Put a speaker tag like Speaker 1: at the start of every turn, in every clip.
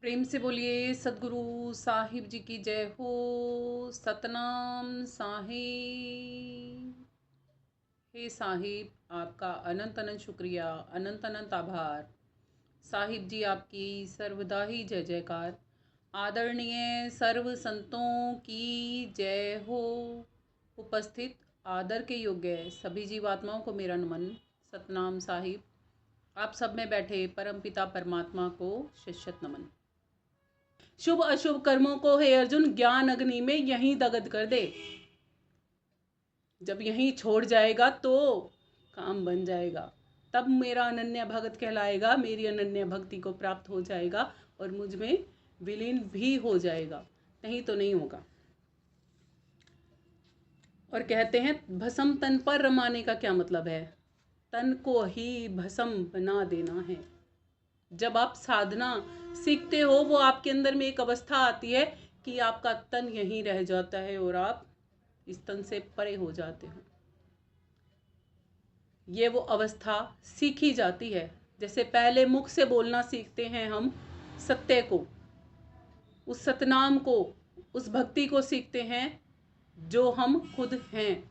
Speaker 1: प्रेम से बोलिए सदगुरु साहिब जी की जय हो। सतनाम साहिब। हे साहिब, आपका अनंत अनंत शुक्रिया, अनंत अनंत आभार। साहिब जी आपकी सर्वदा ही जय जयकार। आदरणीय सर्व संतों की जय हो। उपस्थित आदर के योग्य सभी जीवात्माओं को मेरा नमन। सतनाम साहिब। आप सब में बैठे परमपिता परमात्मा को शिष्यत नमन। शुभ अशुभ कर्मों को हे अर्जुन ज्ञान अग्नि में यहीं दग्ध कर दे। जब यहीं छोड़ जाएगा तो काम बन जाएगा, तब मेरा अनन्य भगत कहलाएगा, मेरी अनन्य भक्ति को प्राप्त हो जाएगा और मुझ में विलीन भी हो जाएगा, नहीं तो नहीं होगा। और कहते हैं भस्म तन पर रमाने का क्या मतलब है? तन को ही भस्म बना देना है। जब आप साधना सीखते हो, वो आपके अंदर में एक अवस्था आती है कि आपका तन यहीं रह जाता है और आप इस तन से परे हो जाते हो। ये वो अवस्था सीखी जाती है। जैसे पहले मुख से बोलना सीखते हैं हम सत्य को, उस सतनाम को, उस भक्ति को सीखते हैं जो हम खुद हैं।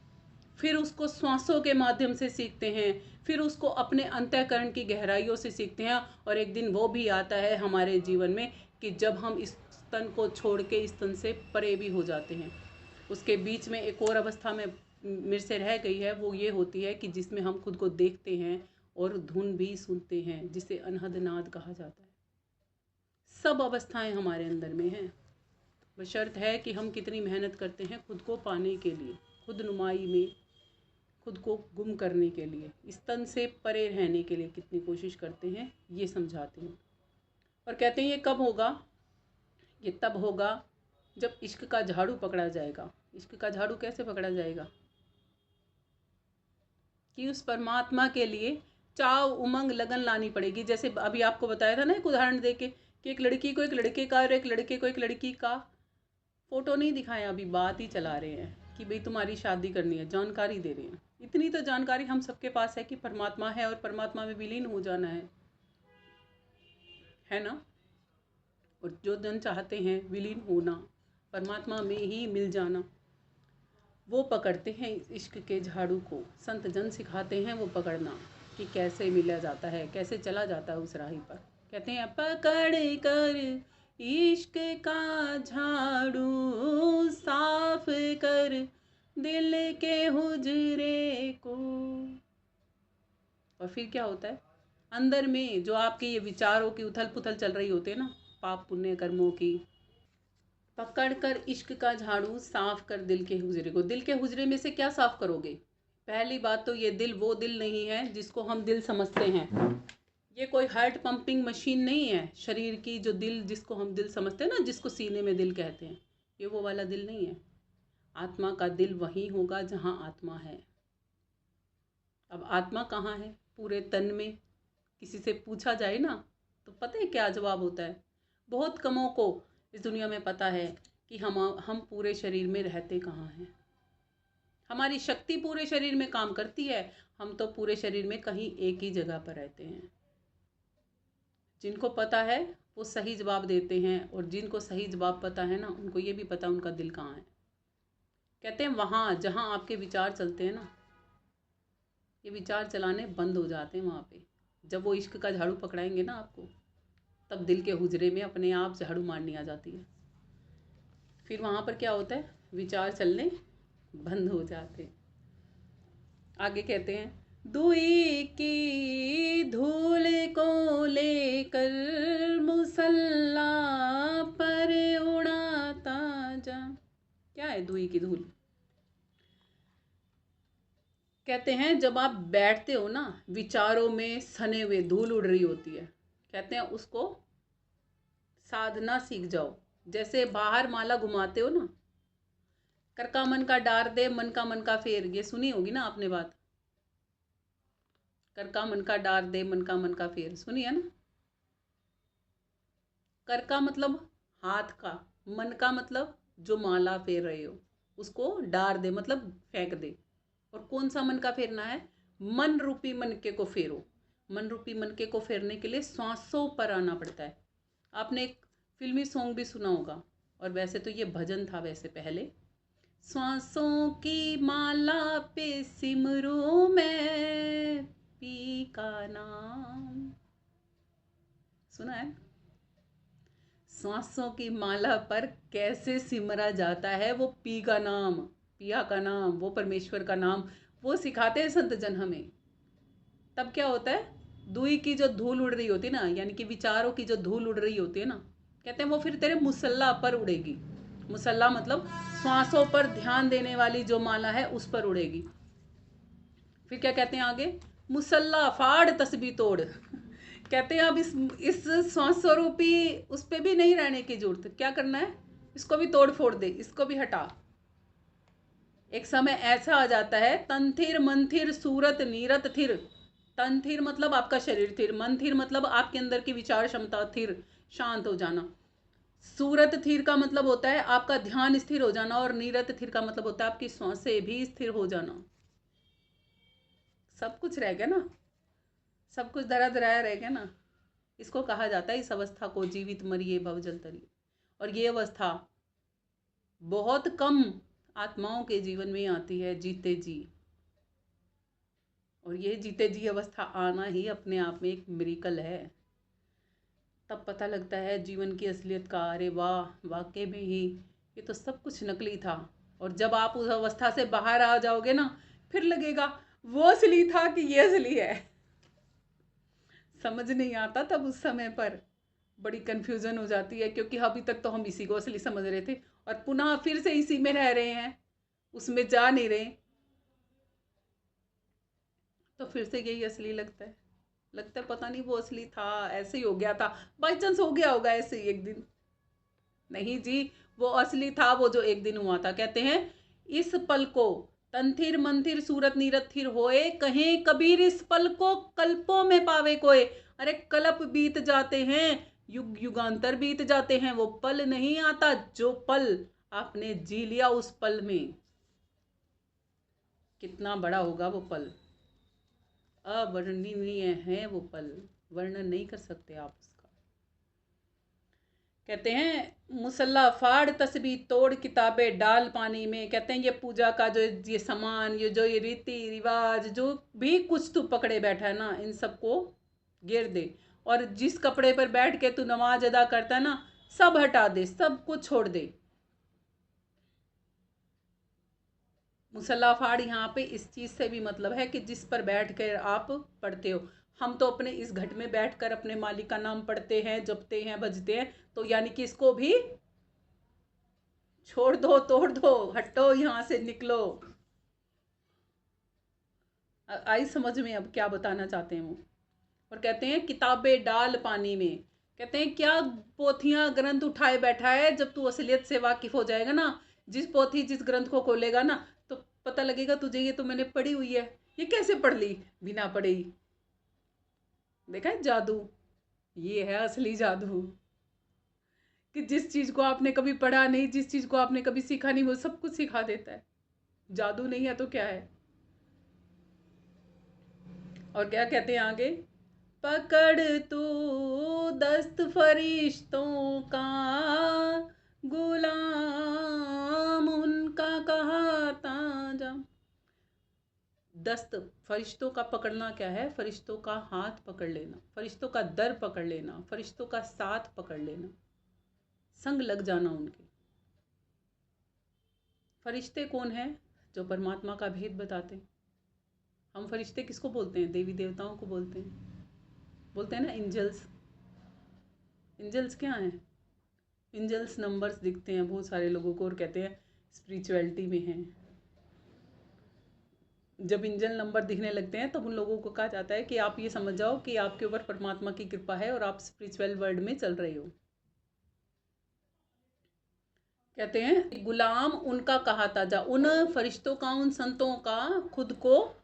Speaker 1: फिर उसको श्वासों के माध्यम से सीखते हैं, फिर उसको अपने अंतःकरण की गहराइयों से सीखते हैं। और एक दिन वो भी आता है हमारे जीवन में कि जब हम इस तन को छोड़ के इस तन से परे भी हो जाते हैं। उसके बीच में एक और अवस्था में मेरे से रह गई है, वो ये होती है कि जिसमें हम खुद को देखते हैं और धुन भी सुनते हैं, जिसे अनहद नाद कहा जाता है। सब अवस्थाएं हमारे अंदर में हैं। बशर्त है कि हम कितनी मेहनत करते हैं खुद को पाने के लिए, खुद नुमाई में खुद को गुम करने के लिए, इस तन से परे रहने के लिए कितनी कोशिश करते हैं, ये समझाते हैं। और कहते हैं ये कब होगा? ये तब होगा जब इश्क का झाड़ू पकड़ा जाएगा। इश्क का झाड़ू कैसे पकड़ा जाएगा? कि उस परमात्मा के लिए चाव उमंग लगन लानी पड़ेगी। जैसे अभी आपको बताया था ना एक उदाहरण देके कि एक लड़की को एक लड़के का और एक लड़के को एक लड़की का फोटो नहीं दिखाया, अभी बात ही चला रहे हैं कि भाई तुम्हारी शादी करनी है, जानकारी दे रहे हैं। इतनी तो जानकारी हम सबके पास है कि परमात्मा है और परमात्मा में विलीन हो जाना है ना। और जो जन चाहते हैं विलीन होना, परमात्मा में ही मिल जाना, वो पकड़ते हैं इस इश्क के झाड़ू को। संत जन सिखाते हैं वो पकड़ना कि कैसे मिला जाता है, कैसे चला जाता है उस राही पर। कहते हैं पकड़ कर इश्क का झाड़ू साफ कर दिल के हुजरे को। और फिर क्या होता है? अंदर में जो आपके ये विचारों की उथल पुथल चल रही होती है ना, पाप पुण्य कर्मों की, पकड़ कर इश्क का झाड़ू साफ कर दिल के हुजरे को। दिल के हुजरे में से क्या साफ करोगे? पहली बात तो ये दिल वो दिल नहीं है जिसको हम दिल समझते हैं। ये कोई हार्ट पंपिंग मशीन नहीं है शरीर की, जो दिल जिसको हम दिल समझते हैं ना, जिसको सीने में दिल कहते हैं, ये वो वाला दिल नहीं है। आत्मा का दिल वहीं होगा जहाँ आत्मा है। अब आत्मा कहाँ है? पूरे तन में। किसी से पूछा जाए ना तो पता है क्या जवाब होता है? बहुत कमों को इस दुनिया में पता है कि हम पूरे शरीर में रहते कहाँ हैं। हमारी शक्ति पूरे शरीर में काम करती है, हम तो पूरे शरीर में कहीं एक ही जगह पर रहते हैं। जिनको पता है वो सही जवाब देते हैं, और जिनको सही जवाब पता है ना, उनको ये भी पता उनका दिल कहाँ है। कहते हैं वहाँ जहाँ आपके विचार चलते हैं ना, ये विचार चलाने बंद हो जाते हैं वहाँ पे। जब वो इश्क का झाड़ू पकड़ाएंगे ना आपको, तब दिल के हुजरे में अपने आप झाड़ू मारनी आ जाती है। फिर वहाँ पर क्या होता है? विचार चलने बंद हो जाते। आगे कहते हैं दुई की धूल को लेकर मुसल्ला पर उड़ाता जा। क्या है दुई की धूल? कहते हैं जब आप बैठते हो ना, विचारों में सने हुए धूल उड़ रही होती है, कहते हैं उसको साधना सीख जाओ। जैसे बाहर माला घुमाते हो ना, कर का मन का डार दे, मन का मन का फेर, ये सुनी होगी ना आपने बात। कर का मन का डार दे, मन का मन का फेर, सुनी है ना। कर का मतलब हाथ का, मन का मतलब जो माला फेर रहे हो उसको डार दे मतलब फेंक दे। और कौन सा मन का फेरना है? मन रूपी मनके को फेरो। मन रूपी मनके को फेरने के लिए सांसों पर आना पड़ता है। आपने एक फिल्मी सॉन्ग भी सुना होगा। और वैसे तो ये भजन था वैसे पहले। सांसों की माला पे सिमरूं मैं पी का नाम, सुना है? सांसों की माला पर कैसे सिमरा जाता है वो पी का नाम, पिया का नाम, वो परमेश्वर का नाम, वो सिखाते हैं संत जन हमें। तब क्या होता है, दुई की जो धूल उड़ रही होती है ना, यानी कि विचारों की जो धूल उड़ रही होती है ना, कहते हैं वो फिर तेरे मुसल्ला पर उड़ेगी। मुसल्ला मतलब श्वासों पर ध्यान देने वाली जो माला है उस पर उड़ेगी। फिर क्या कहते हैं आगे, मुसल्ला फाड़ तस्बी तोड़। कहते हैं अब इस श्वास स्वरूपी उस पर भी नहीं रहने की जरूरत, क्या करना है, इसको भी तोड़ फोड़ दे, इसको भी हटा। एक समय ऐसा आ जाता है, तंथिर मंथिर सूरत नीरत थिर। तंथिर मतलब आपका शरीर थिर, मंथिर मतलब आपके अंदर की विचार क्षमता थिर, शांत हो जाना। सूरत थिर का मतलब होता है आपका ध्यान स्थिर हो जाना, और नीरत थिर का मतलब होता है आपकी श्वासें भी स्थिर हो जाना। सब कुछ रह गया ना, सब कुछ धरा धराया रह गया ना। इसको कहा जाता है, इस अवस्था को जीवित मरिए भवजल तरिए। और ये अवस्था बहुत कम आत्माओं के जीवन में आती है, जीते जी। और ये जीते जी अवस्था आना ही अपने आप में एक मिरेकल है। तब पता लगता है जीवन की असलियत का, अरे वाह वाकई में ही ये तो सब कुछ नकली था। और जब आप उस अवस्था से बाहर आ जाओगे ना, फिर लगेगा वो असली था कि ये असली है। समझ नहीं आता तब उस समय पर, बड़ी कन्फ्यूज़न हो जाती है, क्योंकि अभी तक तो हम इसी को असली समझ रहे थे और पुनः फिर से इसी में रह रहे हैं, उसमें जा नहीं रहे, तो फिर से यही असली लगता है। लगता है पता नहीं वो असली था, ऐसे ही हो गया था, बाई चांस हो गया होगा ऐसे ही एक दिन। नहीं जी, वो असली था, वो जो एक दिन हुआ था। कहते हैं इस पल को तंथिर मंथिर सूरत नीरत थिर होए, कहें कबीर इस पल को कल्पों में पावे कोय। अरे कल्प बीत जाते हैं, युग युगांतर बीत जाते हैं, वो पल नहीं आता जो पल आपने जी लिया उस पल में। कितना बड़ा होगा वो पल, अवर्णनीय है वो पल, वर्णन नहीं कर सकते आप उसका। कहते हैं मुसल्ला फाड़ तस्बी तोड़ किताबें डाल पानी में। कहते हैं ये पूजा का जो ये सामान, ये रीति रिवाज जो भी कुछ तू पकड़े बैठा है ना, इन सबको गिर दे। और जिस कपड़े पर बैठ के तू नमाज अदा करता है ना, सब हटा दे, सब कुछ छोड़ दे। मुसल्ला फाड़ यहाँ पे इस चीज़ से भी मतलब है कि जिस पर बैठ कर आप पढ़ते हो। हम तो अपने इस घट में बैठकर अपने मालिक का नाम पढ़ते हैं, जपते हैं, भजते हैं, तो यानी कि इसको भी छोड़ दो, तोड़ दो, हटो यहाँ से, निकलो। आई समझ में अब क्या बताना चाहते हैं वो। और कहते हैं किताबें डाल पानी में। कहते हैं क्या पोथियां ग्रंथ उठाए बैठा है, जब तू असलियत से वाकिफ हो जाएगा ना, जिस पोथी जिस ग्रंथ को खोलेगा ना, तो पता लगेगा तुझे ये तो मैंने पढ़ी हुई है, ये कैसे पढ़ ली बिना पढ़े ही। देखा है जादू, ये है असली जादू, कि जिस चीज़ को आपने कभी पढ़ा नहीं, जिस चीज़ को आपने कभी सीखा नहीं, वो सब कुछ सिखा देता है। जादू नहीं है तो क्या है। और क्या कहते हैं आगे, पकड़ तू दस्त फरिश्तों का, गुलाम उनका कहता जा। दस्त फरिश्तों का पकड़ना क्या है, फरिश्तों का हाथ पकड़ लेना, फरिश्तों का दर पकड़ लेना, फरिश्तों का साथ पकड़ लेना, संग लग जाना उनके। फरिश्ते कौन है, जो परमात्मा का भेद बताते हैं। हम फरिश्ते किसको बोलते हैं, देवी देवताओं को बोलते हैं, बोलते हैं ना एंजल्स। एंजल्स क्या हैं, एंजल्स नंबर्स दिखते हैं बहुत सारे लोगों को और कहते हैं स्पिरिचुअलिटी में हैं। जब एंजल नंबर दिखने लगते हैं तब उन लोगों को कहा जाता है कि आप ये समझ जाओ कि आपके ऊपर परमात्मा की कृपा है और आप स्पिरिचुअल वर्ल्ड में चल रहे हो। कहते हैं गुलाम उनका कहाता जा, उन फरिश्तों का, उन संतों का खुद को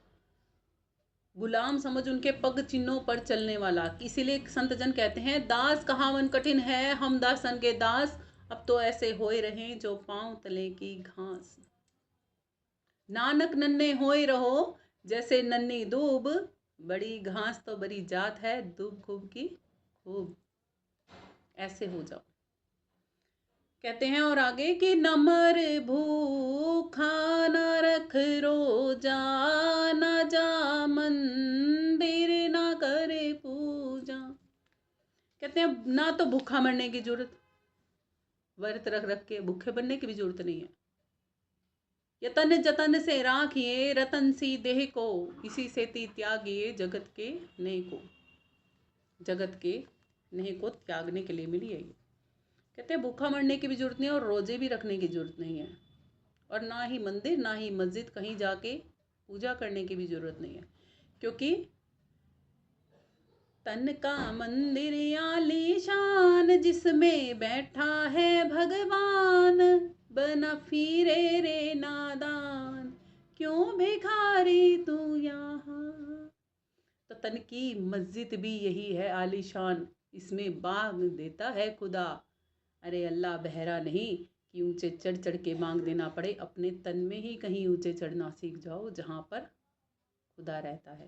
Speaker 1: गुलाम समझ, उनके पग चिन्हों पर चलने वाला। इसीलिए संत जन कहते हैं दास कहावन कठिन है, हम दासन के दास, अब तो ऐसे होए रहे जो पांव तले की घास। नानक नन्हे होए रहो जैसे नन्ही दूब, बड़ी घास तो बड़ी जात है, दूब खूब की खूब। ऐसे हो जाओ। कहते हैं और आगे कि न मर भूखा न रख रोजा, न जा मंदिर न करे पूजा। कहते हैं ना तो भूखा मरने की जरूरत, व्रत रख रख के भूखे बनने की भी जरूरत नहीं है। यतन जतन से राखिए रतन सी देह को, इसी से ती त्यागिए जगत के नेह को। जगत के नेह को त्यागने के लिए मिली है ये। कहते हैं भूखा मरने की भी जरूरत नहीं है और रोजे भी रखने की जरूरत नहीं है, और ना ही मंदिर ना ही मस्जिद कहीं जाके पूजा करने की भी जरूरत नहीं है, क्योंकि तन का मंदिर आलीशान जिसमें बैठा है भगवान, बना फिरे रे नादान क्यों भिखारी तू यहाँ। तो तन की मस्जिद भी यही है आलीशान, इसमें बाग देता है खुदा। अरे अल्लाह बहरा नहीं कि ऊंचे चढ़ चढ़ के मांग देना पड़े, अपने तन में ही कहीं ऊंचे चढ़ना सीख जाओ जहां पर खुदा रहता है।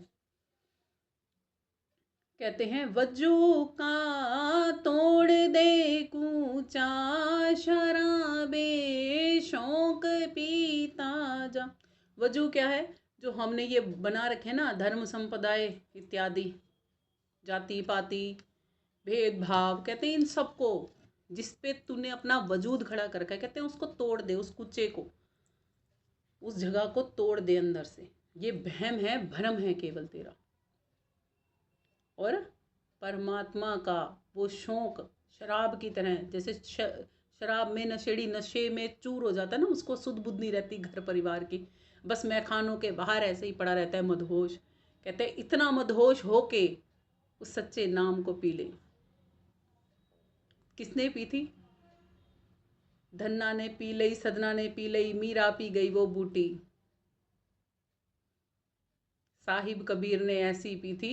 Speaker 1: कहते हैं वजू का तोड़ दे कूचा, शराबे शौक पीता जा। वजू क्या है? जो हमने ये बना रखे ना धर्म संप्रदाय इत्यादि, जाति पाति भेदभाव, कहते हैं इन सबको जिस पे तूने अपना वजूद खड़ा कर रखा है, कहते हैं उसको तोड़ दे, उस कुचे को, उस जगह को तोड़ दे अंदर से। ये वहम है, भ्रम है केवल तेरा। और परमात्मा का वो शौक शराब की तरह, जैसे शराब में नशेड़ी नशे में चूर हो जाता है ना, उसको सुध बुध नहीं रहती घर परिवार की, बस मैखानों के बाहर ऐसे ही पड़ा रहता है मदहोश। कहते हैं इतना मदहोश हो के उस सच्चे नाम को पी ले। किसने पी थी? धन्ना ने पी लई, सदना ने पी लई, मीरा पी गई वो बूटी। साहिब कबीर ने ऐसी पी थी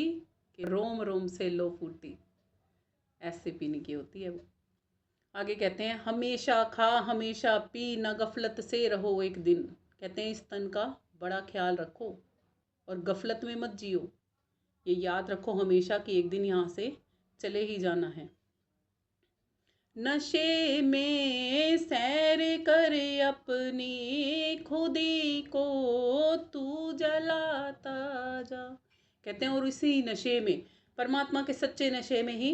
Speaker 1: कि रोम रोम से लो फूटी। ऐसे पीने की होती है वो। आगे कहते हैं हमेशा खा हमेशा पी, न गफलत से रहो एक दिन। कहते हैं इस तन का बड़ा ख्याल रखो और गफलत में मत जियो। ये याद रखो हमेशा कि एक दिन यहाँ से चले ही जाना है। नशे में सैर कर अपनी, खुदी को तू जलाता जा। कहते हैं और इसी नशे में, परमात्मा के सच्चे नशे में ही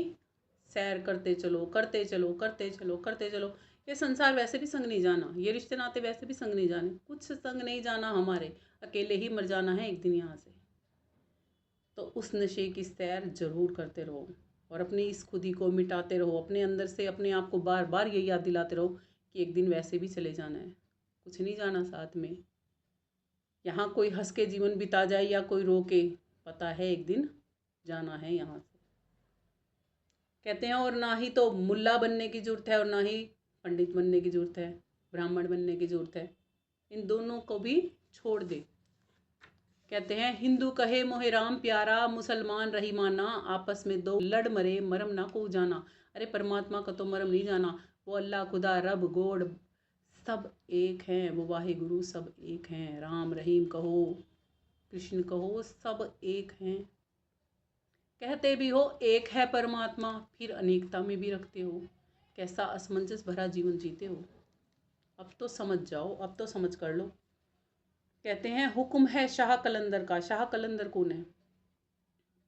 Speaker 1: सैर करते चलो, करते चलो, करते चलो, करते चलो। ये संसार वैसे भी संग नहीं जाना, ये रिश्ते नाते वैसे भी संग नहीं जाने, कुछ संग नहीं जाना हमारे, अकेले ही मर जाना है एक दिन यहाँ से। तो उस नशे की सैर जरूर करते रहो और अपनी इस खुदी को मिटाते रहो, अपने अंदर से अपने आप को बार बार ये याद दिलाते रहो कि एक दिन वैसे भी चले जाना है, कुछ नहीं जाना साथ में। यहाँ कोई हंस के जीवन बिता जाए या कोई रो के, पता है एक दिन जाना है यहाँ से। कहते हैं और ना ही तो मुल्ला बनने की ज़रूरत है और ना ही पंडित बनने की ज़रूरत है, ब्राह्मण बनने की ज़रूरत है। इन दोनों को भी छोड़ दे। कहते हैं हिंदू कहे मोहे राम प्यारा, मुसलमान रही माना, आपस में दो लड़ मरे मरम ना को जाना। अरे परमात्मा का तो मरम नहीं जाना, वो अल्लाह खुदा रब गोड़ सब एक हैं, वो वाहे गुरु सब एक हैं, राम रहीम कहो कृष्ण कहो सब एक हैं। कहते भी हो एक है परमात्मा, फिर अनेकता में भी रखते हो। कैसा असमंजस भरा जीवन जीते हो। अब तो समझ जाओ, अब तो समझ कर लो। कहते हैं हुक्म है शाह कलंदर का। शाह कलंदर कौन है?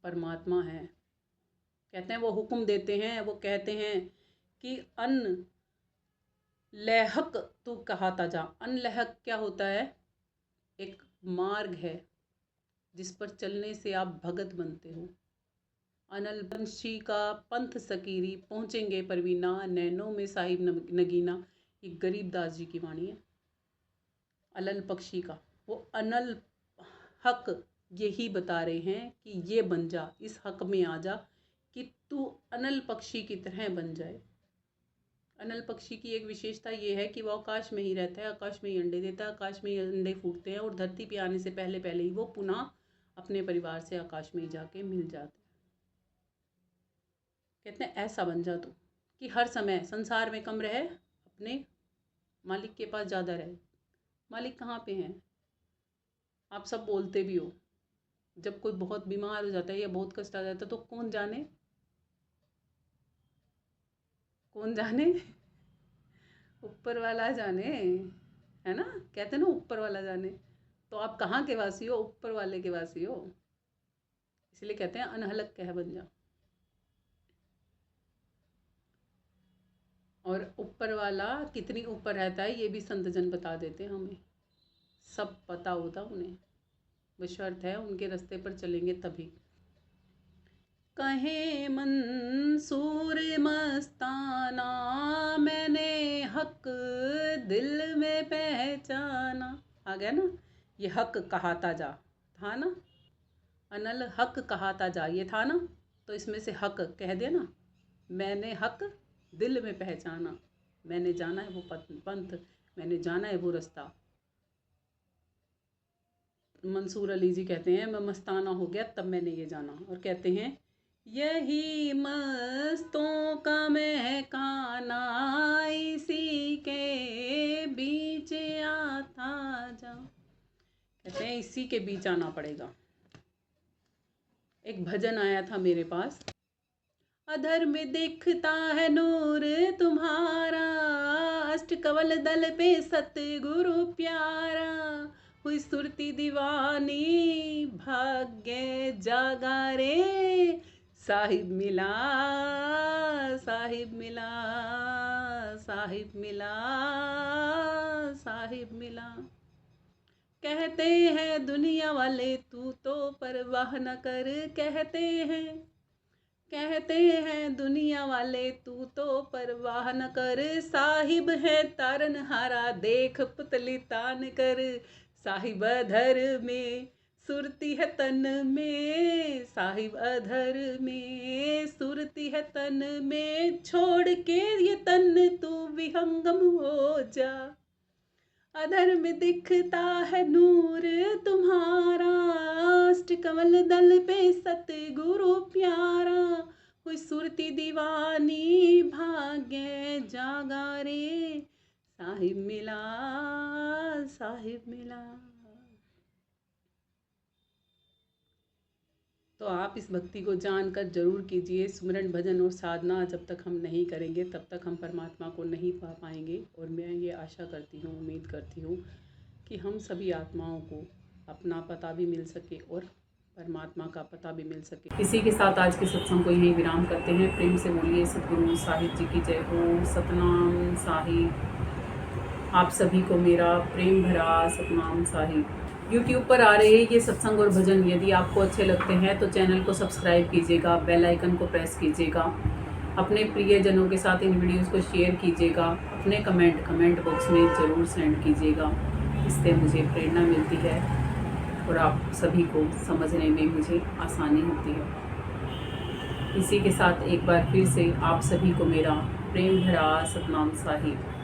Speaker 1: परमात्मा है। कहते हैं वो हुक्म देते हैं, वो कहते हैं कि अन लहक तू कहाता जा। अन लहक क्या होता है? एक मार्ग है जिस पर चलने से आप भगत बनते हो। अनल बंशी का पंथ सकीरी, पहुँचेंगे परवीना, नैनों में साहिब नगीना। ये गरीबदास जी की वाणी है। अलल पक्षी का वो अनल हक यही बता रहे हैं कि ये बन जा, इस हक में आ जा कि तू अनल पक्षी की तरह बन जाए। अनल पक्षी की एक विशेषता ये है कि वो आकाश में ही रहता है, आकाश में ही अंडे देता है, आकाश में ही अंडे फूटते हैं और धरती पे आने से पहले पहले ही वो पुनः अपने परिवार से आकाश में ही जाके मिल जाते हैं। कहते हैं ऐसा बन जा तू कि हर समय संसार में कम रहे, अपने मालिक के पास ज़्यादा रहे। मालिक कहाँ पे हैं? आप सब बोलते भी हो, जब कोई बहुत बीमार हो जाता है या बहुत कष्ट आ जाता है तो कौन जाने, कौन जाने ऊपर वाला जाने, है ना, कहते हैं ना ऊपर वाला जाने। तो आप कहाँ के वासी हो? ऊपर वाले के वासी हो, इसलिए कहते हैं अनहलक कह बन जा। और ऊपर वाला कितनी ऊपर रहता है ये भी संत जन बता देते हैं हमें, सब पता होता उन्हें, बशर्त है उनके रास्ते पर चलेंगे तभी। कहे मंसूर मस्ताना मैंने हक दिल में पहचाना, आ गया ना, ये हक कहाता जा था ना, अनल हक कहाता जा ये था ना, तो इसमें से हक कह दिया ना, मैंने हक दिल में पहचाना, मैंने जाना है वो पंथ, मैंने जाना है वो रास्ता। मंसूर अली जी कहते हैं मैं मस्ताना हो गया तब मैंने ये जाना, और कहते हैं यही मस्तों का महकाना इसी के बीच आता जा, कहते हैं इसी के बीच आना पड़ेगा। एक भजन आया था मेरे पास, अधर में दिखता है नूर तुम्हारा, अष्टकमल दल पे सतगुरु प्यारा, हुई सुरती दीवानी भाग्य जागा रे, साहिब मिला साहिब मिला साहिब मिला साहिब मिला। कहते हैं दुनिया वाले तू तो परवाह न कर, कहते हैं दुनिया वाले तू तो परवाह न कर, साहिब है तारनहारा देख पुतली तान कर, साहिब अधर में सुरती है तन में, साहिब अधर में सुरती है तन में, छोड़ के ये तन तू विहंगम हो जा, अधर में दिखता है नूर तुम्हारा, अष्टकमल दल पे सतगुरु प्यारा, हुई सुरती दीवानी भाग्य जागा रे, साहिब मिला साहिब मिला। तो आप इस भक्ति को जानकर जरूर कीजिए। सुमिरन भजन और साधना जब तक हम नहीं करेंगे तब तक हम परमात्मा को नहीं पा पाएंगे। और मैं ये आशा करती हूँ, उम्मीद करती हूँ कि हम सभी आत्माओं को अपना पता भी मिल सके और परमात्मा का पता भी मिल सके। इसी के साथ आज के सत्संग को यहीं विराम करते हैं। प्रेम से बोलिए सतगुरु साहिब जी की जय हो। सतनाम साहिब। आप सभी को मेरा प्रेम भरा सतनाम साहिब। YouTube पर आ रहे ये सत्संग और भजन यदि आपको अच्छे लगते हैं तो चैनल को सब्सक्राइब कीजिएगा, बेल आइकन को प्रेस कीजिएगा, अपने प्रियजनों के साथ इन वीडियोस को शेयर कीजिएगा, अपने कमेंट बॉक्स में ज़रूर सेंड कीजिएगा। इससे मुझे प्रेरणा मिलती है और आप सभी को समझने में मुझे आसानी होती है। इसी के साथ एक बार फिर से आप सभी को मेरा प्रेम भरा सतनाम साहिब।